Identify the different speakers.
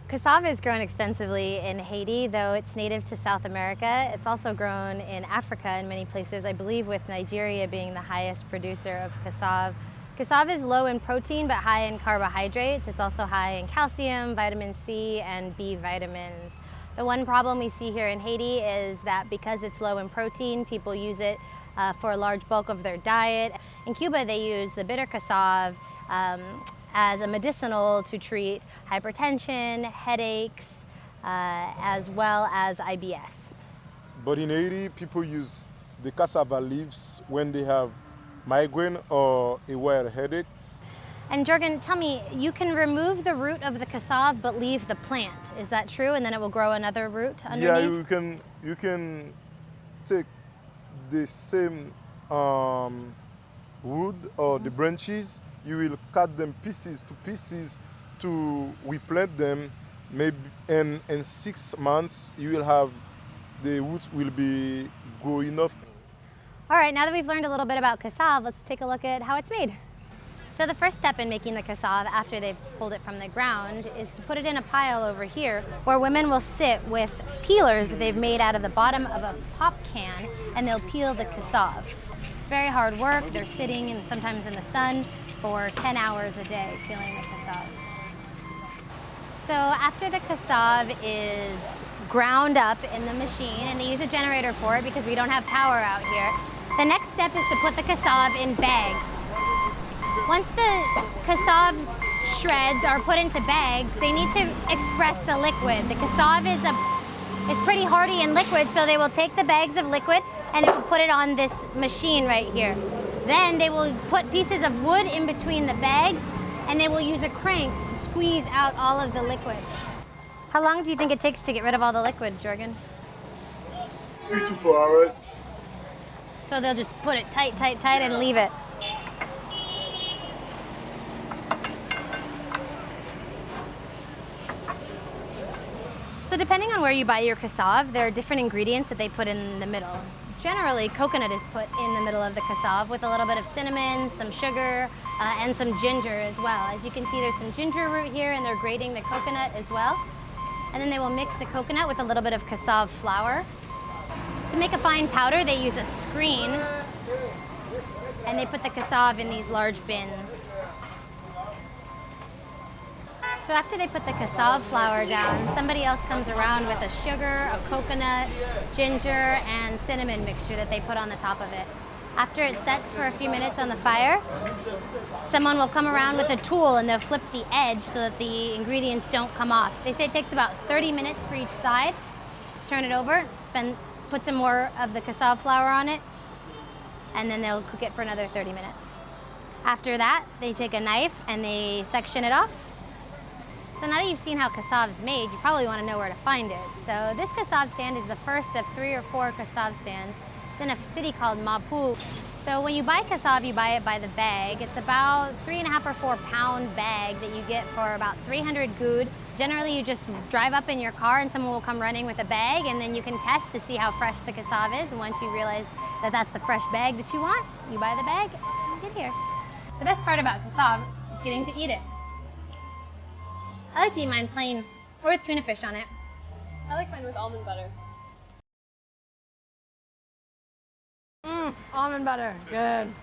Speaker 1: Cassava is grown extensively in Haiti, though it's native to South America. It's also grown in Africa in many places, I believe with Nigeria being the highest producer of cassava. Cassava is low in protein but high in carbohydrates. It's also high in calcium, vitamin C, and B vitamins. The one problem we see here in Haiti is that because it's low in protein, people use it for a large bulk of their diet. In Cuba, they use the bitter cassava as a medicinal to treat hypertension, headaches, as well as IBS.
Speaker 2: But in Haiti, people use the cassava leaves when they have migraine or a wild headache.
Speaker 1: And Jorgen, tell me, you can remove the root of the cassava but leave the plant. Is that true? And then it will grow another root underneath?
Speaker 2: Yeah, you can take the same wood or the branches. You will cut them pieces to replant them. Maybe in 6 months you will have the roots will be grow enough.
Speaker 1: All right, now that we've learned a little bit about cassava, let's take a look at how it's made. So the first step in making the cassava after they've pulled it from the ground is to put it in a pile over here where women will sit with peelers that they've made out of the bottom of a pop can, and they'll peel the cassava. It's very hard work. They're sitting and sometimes in the sun for 10 hours a day peeling the cassava. So after the cassava is ground up in the machine, and they use a generator for it because we don't have power out here, the next step is to put the cassava in bags. Once the cassava shreds are put into bags, they need to express the liquid. The cassava is pretty hardy in liquid, so they will take the bags of liquid and they will put it on this machine right here. Then they will put pieces of wood in between the bags, and they will use a crank to squeeze out all of the liquid. How long do you think it takes to get rid of all the liquid, Jorgen?
Speaker 2: 3 to 4 hours.
Speaker 1: So they'll just put it tight, tight, tight and leave it. So depending on where you buy your cassava, there are different ingredients that they put in the middle. Generally, coconut is put in the middle of the cassava with a little bit of cinnamon, some sugar, and some ginger as well. As you can see, there's some ginger root here, and they're grating the coconut as well. And then they will mix the coconut with a little bit of cassava flour. To make a fine powder, they use a screen, and they put the cassava in these large bins. So after they put the cassava flour down, somebody else comes around with a sugar, a coconut, ginger, and cinnamon mixture that they put on the top of it. After it sets for a few minutes on the fire, someone will come around with a tool and they'll flip the edge so that the ingredients don't come off. They say it takes about 30 minutes for each side. Turn it over, put some more of the cassava flour on it, and then they'll cook it for another 30 minutes. After that, they take a knife and they section it off. So now that you've seen how cassava is made, you probably want to know where to find it. So this cassava stand is the first of 3 or 4 cassava stands. It's in a city called Mapu. So when you buy cassava, you buy it by the bag. It's about 3.5 or 4 pound bag that you get for about 300 goud. Generally, you just drive up in your car and someone will come running with a bag, and then you can test to see how fresh the cassava is. And once you realize that that's the fresh bag that you want, you buy the bag and get here. The best part about cassava is getting to eat it. I like to eat mine plain or with tuna fish on it.
Speaker 3: I like mine with almond butter.
Speaker 1: Almond butter, good.